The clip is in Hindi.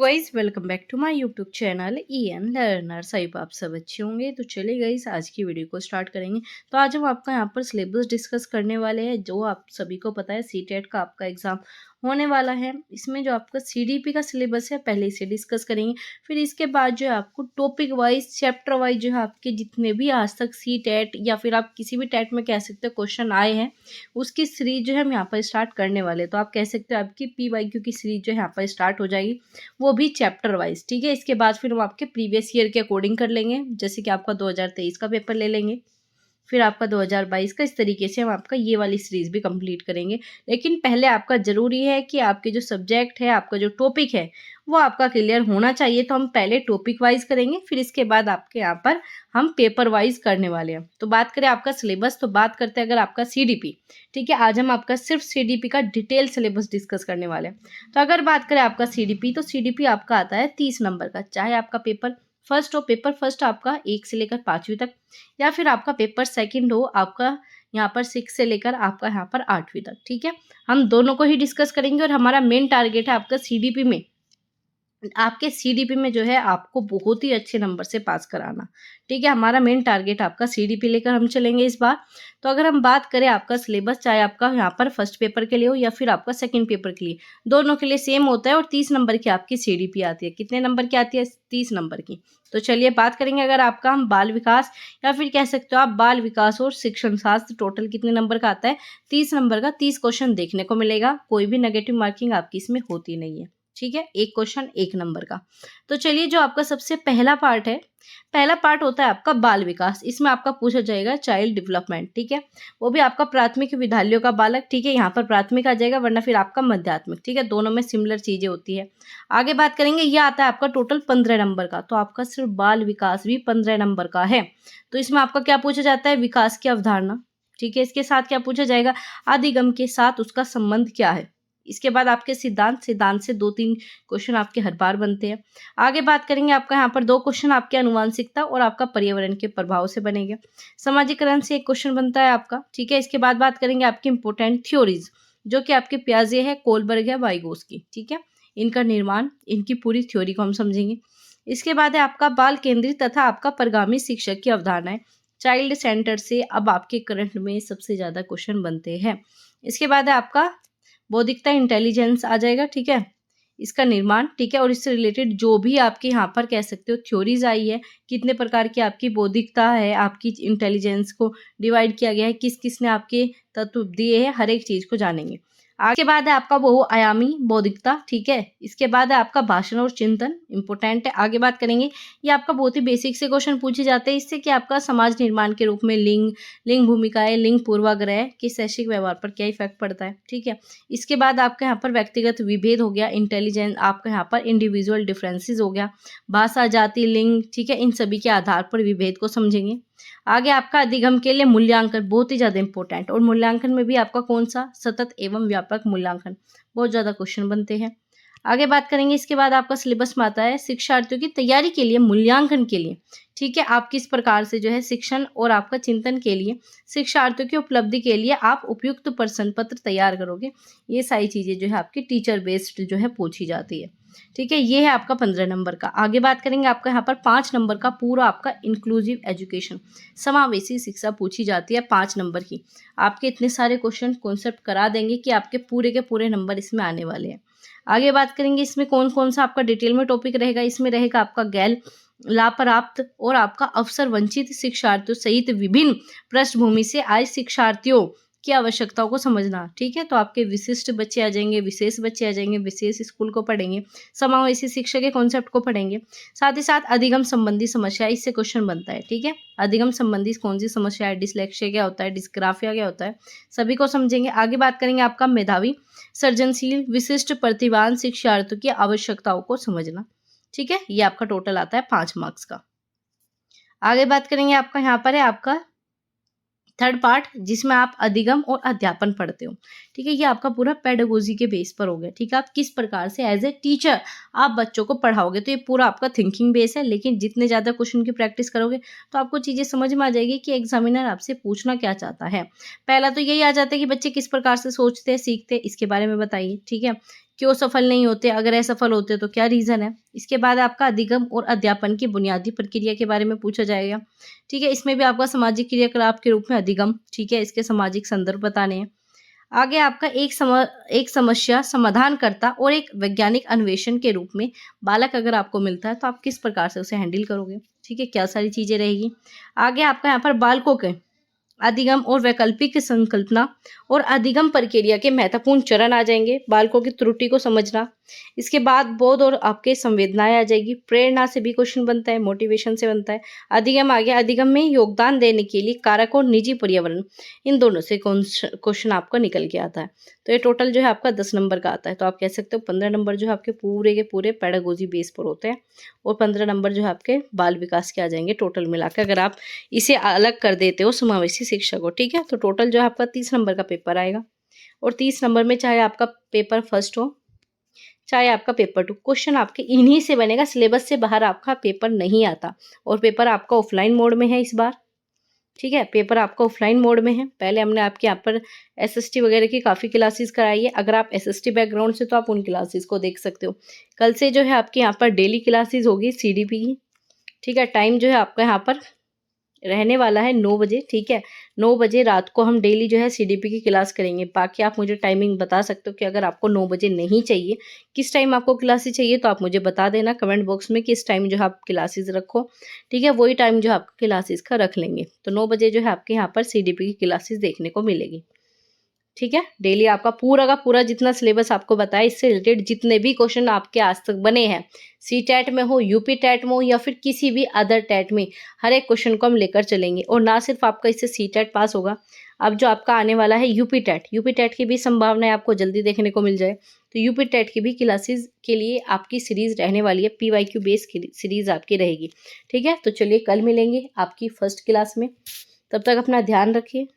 Guys welcome back to my YouTube channel EN learners. I आप सब अच्छे होंगे। तो चलिए गाइस आज की वीडियो को स्टार्ट करेंगे। तो आज हम आपका यहाँ पर सिलेबस डिस्कस करने वाले हैं। जो आप सभी को पता है सीटेट का आपका एग्जाम होने वाला है। इसमें जो आपका सीडीपी का सिलेबस है पहले इसे डिस्कस करेंगे। फिर इसके बाद जो है आपको टॉपिक वाइज चैप्टर वाइज जो है आपके जितने भी आज तक सीटेट या फिर आप किसी भी टेट में कह सकते हो क्वेश्चन आए हैं उसकी सीरीज जो है हम यहाँ पर स्टार्ट करने वाले। तो आप कह सकते हो आपकी PYQ की सीरीज जो है यहाँ पर स्टार्ट हो जाएगी, वो भी चैप्टर वाइज। ठीक है, इसके बाद फिर हम आपके प्रीवियस ईयर के अकॉर्डिंग कर लेंगे। जैसे कि आपका 2023 का पेपर ले लेंगे, फिर आपका 2022 का। इस तरीके से हम आपका ये वाली सीरीज भी कंप्लीट करेंगे। लेकिन पहले आपका जरूरी है कि आपके जो सब्जेक्ट है, आपका जो टॉपिक है वो आपका क्लियर होना चाहिए। तो हम पहले टॉपिक वाइज करेंगे, फिर इसके बाद आपके यहाँ पर हम पेपर वाइज करने वाले हैं। तो बात करें आपका सिलेबस, तो बात करते हैं अगर आपका सीडीपी। ठीक है, आज हम आपका सिर्फ सीडीपी का डिटेल सिलेबस डिस्कस करने वाले हैं। तो अगर बात करें आपका सीडीपी, तो सीडीपी आपका आता है 30 नंबर का। चाहे आपका पेपर फर्स्ट हो, पेपर फर्स्ट आपका 1 से लेकर 5वीं तक, या फिर आपका पेपर सेकंड हो आपका यहाँ पर 6 से लेकर आपका यहाँ पर 8वीं तक। ठीक है, हम दोनों को ही डिस्कस करेंगे। और हमारा मेन टारगेट है आपका सीडीपी में, आपके सीडीपी में जो है आपको बहुत ही अच्छे नंबर से पास कराना। ठीक है, हमारा मेन टारगेट आपका सीडीपी लेकर हम चलेंगे इस बार। तो अगर हम बात करें आपका सिलेबस, चाहे आपका यहाँ पर फर्स्ट पेपर के लिए हो या फिर आपका सेकंड पेपर के लिए, दोनों के लिए सेम होता है। और 30 नंबर की आपकी सीडीपी आती है। कितने नंबर की आती है? 30 नंबर की। तो चलिए बात करेंगे अगर आपका हम बाल विकास या फिर कह सकते हो आप बाल विकास और शिक्षण शास्त्र, टोटल कितने नंबर का आता है? 30 नंबर का। 30 क्वेश्चन देखने को मिलेगा। कोई भी नेगेटिव मार्किंग आपकी इसमें होती नहीं है। ठीक है, एक क्वेश्चन 1 नंबर का। तो चलिए जो आपका सबसे पहला पार्ट है, पहला पार्ट होता है आपका बाल विकास। इसमें आपका पूछा जाएगा चाइल्ड डेवलपमेंट। ठीक है, वो भी आपका प्राथमिक विद्यालयों का बालक। ठीक है, यहाँ पर प्राथमिक आ जाएगा, वरना फिर आपका मध्यात्मिक। ठीक है, दोनों में सिमिलर चीजें होती है। आगे बात करेंगे, ये आता है आपका टोटल 15 नंबर का। तो आपका सिर्फ बाल विकास भी 15 नंबर का है। तो इसमें आपका क्या पूछा जाता है? विकास की अवधारणा। ठीक है, इसके साथ क्या पूछा जाएगा? अधिगम के साथ उसका संबंध क्या है। इसके बाद आपके सिद्धांत, सिद्धांत से 2-3 क्वेश्चन आपके हर बार बनते हैं। आगे बात करेंगे आपका यहाँ पर 2 क्वेश्चन आपके अनुवांशिकता और आपका पर्यावरण के प्रभाव से बनेंगे। समाजीकरण से 1 क्वेश्चन बनता है आपका। ठीक है, इसके बाद बात करेंगे आपकी इंपोर्टेंट थ्योरीज, जो कि आपके प्याजे है, कोलबर्ग है, वाइगोस्की। ठीक है, इनका निर्माण, इनकी पूरी थ्योरी को हम समझेंगे। इसके बाद है आपका बाल केंद्रित तथा आपका परगामी शिक्षक की अवधारणाएं। चाइल्ड सेंटर से अब आपके करंट में सबसे ज्यादा क्वेश्चन बनते हैं। इसके बाद है आपका बौद्धिकता, इंटेलिजेंस आ जाएगा। ठीक है, इसका निर्माण। ठीक है, और इससे रिलेटेड जो भी आपके यहाँ पर कह सकते हो थ्योरीज आई है, कितने प्रकार की आपकी बौद्धिकता है, आपकी इंटेलिजेंस को डिवाइड किया गया है, किस किसने आपके तत्व दिए हैं, हर एक चीज को जानेंगे। आगे बाद है आपका बहुआयामी बौद्धिकता। ठीक है, इसके बाद है आपका भाषण और चिंतन, इंपोर्टेंट है, आगे बात करेंगे। ये आपका बहुत ही बेसिक से क्वेश्चन पूछे जाते हैं। इससे कि आपका समाज निर्माण के रूप में लिंग भूमिकाएं, लिंग पूर्वाग्रह के शैक्षिक व्यवहार पर क्या इफेक्ट पड़ता है। ठीक है, इसके बाद आपका यहाँ पर व्यक्तिगत विभेद हो गया, इंटेलिजेंस, आपका यहाँ पर इंडिविजुअल डिफरेंसेस हो गया, भाषा, जाति, लिंग। ठीक है, इन सभी के आधार पर विभेद को समझेंगे। आगे आपका अधिगम के लिए मूल्यांकन बहुत ही ज्यादा इंपॉर्टेंट। और मूल्यांकन में भी आपका कौन सा? सतत एवं व्यापक मूल्यांकन। बहुत ज्यादा क्वेश्चन बनते हैं। आगे बात करेंगे, इसके बाद आपका सिलेबस में आता है शिक्षार्थियों की तैयारी के लिए, मूल्यांकन के लिए। ठीक है, आप किस प्रकार से जो है शिक्षण और आपका चिंतन के लिए, शिक्षार्थियों की उपलब्धि के लिए आप उपयुक्त प्रश्न पत्र तैयार करोगे। ये सारी चीजें जो है आपकी टीचर बेस्ड जो है पूछी जाती है। ठीक है, ये है आपका 15 नंबर का। आगे बात करेंगे आपका यहाँ पर 5 नंबर का पूरा आपका इंक्लूसिव एजुकेशन, समावेशी शिक्षा पूछी जाती है 5 नंबर की। आपके इतने सारे क्वेश्चन कॉन्सेप्ट करा देंगे कि आपके पूरे के पूरे नंबर इसमें आने वाले हैं। आगे बात करेंगे इसमें कौन कौन सा आपका डिटेल में टॉपिक रहेगा। इसमें रहेगा आपका गैर लाप्राप्त और आपका अवसर वंचित शिक्षार्थियों सहित विभिन्न पृष्ठभूमि से आए शिक्षार्थियों की आवश्यकताओं को समझना। ठीक है, तो आपके विशिष्ट बच्चे आ जाएंगे, विशेष बच्चे आ जाएंगे, विशेष स्कूल को पढ़ेंगे, समावेशी शिक्षा के कॉन्सेप्ट को पढ़ेंगे। साथ ही साथ अधिगम संबंधी समस्या, इससे क्वेश्चन बनता है। ठीक है, अधिगम संबंधी कौन सी समस्या है, डिसलेक्सिया क्या होता है, डिस्ग्राफिया क्या होता है, सभी को समझेंगे। आगे बात करेंगे आपका मेधावी, सृजनशील, विशिष्ट प्रतिभावान शिक्षार्थियों की आवश्यकताओं को समझना। ठीक है, ये आपका टोटल आता है 5 मार्क्स का। आगे बात करेंगे आपका यहाँ पर है आपका थर्ड पार्ट, जिसमें आप अधिगम और अध्यापन पढ़ते हो। ठीक है, ये आपका पूरा पेडागोजी के बेस पर हो गया। ठीक है, आप किस प्रकार से एज ए टीचर आप बच्चों को पढ़ाओगे, तो ये पूरा आपका थिंकिंग बेस है। लेकिन जितने ज्यादा क्वेश्चन की प्रैक्टिस करोगे तो आपको चीजें समझ में आ जाएगी कि एग्जामिनर आपसे पूछना क्या चाहता है। पहला तो यही आ जाता है कि बच्चे किस प्रकार से सोचते हैं, सीखते हैं, इसके बारे में बताइए। ठीक है, क्यों सफल नहीं होते, अगर असफल होते तो क्या रीज़न है। इसके बाद आपका अधिगम और अध्यापन की बुनियादी प्रक्रिया के बारे में पूछा जाएगा। ठीक है, इसमें भी आपका सामाजिक क्रियाकलाप के रूप में अधिगम, ठीक है, इसके सामाजिक संदर्भ बताने हैं। आगे आपका एक समस्या समाधानकर्ता और एक वैज्ञानिक अन्वेषण के रूप में बालक अगर आपको मिलता है तो आप किस प्रकार से उसे हैंडल करोगे। ठीक है, क्या सारी चीज़ें रहेगी। आगे आपका यहाँ पर बालकों के अधिगम और वैकल्पिक संकल्पना और अधिगम प्रक्रिया के महत्वपूर्ण चरण आ जाएंगे। बालकों की त्रुटि को समझना, इसके बाद बोध और आपके संवेदनाएं आ जाएगी। प्रेरणा से भी क्वेश्चन बनता है, मोटिवेशन से बनता है। अधिगम आ गया, अधिगम में योगदान देने के लिए कारक और निजी पर्यावरण, इन दोनों से क्वेश्चन आपका निकल के आता है। तो ये टोटल जो है आपका 10 नंबर का आता है। तो आप कह सकते हो 15 नंबर जो है आपके पूरे के पूरे पेडागोजी बेस पर होते हैं और 15 नंबर जो है आपके बाल विकास के आ जाएंगे टोटल मिलाकर, अगर आप इसे अलग कर देते हो समावेशी शिक्षा को। ठीक है, तो टोटल जो है आपका 30 नंबर का पेपर आएगा। और 30 नंबर में चाहे आपका पेपर फर्स्ट हो चाहे आपका पेपर 2, क्वेश्चन आपके इन्हीं से बनेगा। सिलेबस से बाहर आपका पेपर नहीं आता। और पेपर आपका ऑफलाइन मोड में है इस बार। ठीक है, पेपर आपका ऑफलाइन मोड में है। पहले हमने आपके यहाँ पर एसएसटी वगैरह की काफ़ी क्लासेस कराई है। अगर आप एसएसटी बैकग्राउंड से तो आप उन क्लासेस को देख सकते हो। कल से जो है आपके यहाँ पर डेली क्लासेस होगी सीडीपी की। ठीक है, टाइम जो है आपका यहाँ पर रहने वाला है 9 बजे। ठीक है, 9 बजे रात को हम डेली जो है सीडीपी की क्लास करेंगे। बाकी आप मुझे टाइमिंग बता सकते हो कि अगर आपको 9 बजे नहीं चाहिए, किस टाइम आपको क्लासेस चाहिए, तो आप मुझे बता देना कमेंट बॉक्स में किस टाइम जो है आप क्लासेस रखो। ठीक है, वही टाइम जो आपको क्लासेस का रख लेंगे। तो 9 बजे जो है आपके यहाँ पर सीडीपी की क्लासेस देखने को मिलेगी। ठीक है, डेली आपका पूरा का पूरा जितना सिलेबस आपको बताया, इससे रिलेटेड जितने भी क्वेश्चन आपके आज तक बने हैं, सी टैट में हो, यूपी टैट में हो या फिर किसी भी अदर टैट में, हर एक क्वेश्चन को हम लेकर चलेंगे। और ना सिर्फ आपका इससे सी टैट पास होगा, अब जो आपका आने वाला है यूपी टैट की भी संभावना है आपको जल्दी देखने को मिल जाए। तो यूपी टैट की भी क्लासेस के लिए आपकी सीरीज रहने वाली है, PYQ बेस की सीरीज आपकी रहेगी। ठीक है, तो चलिए कल मिलेंगे आपकी फर्स्ट क्लास में। तब तक अपना ध्यान रखिए।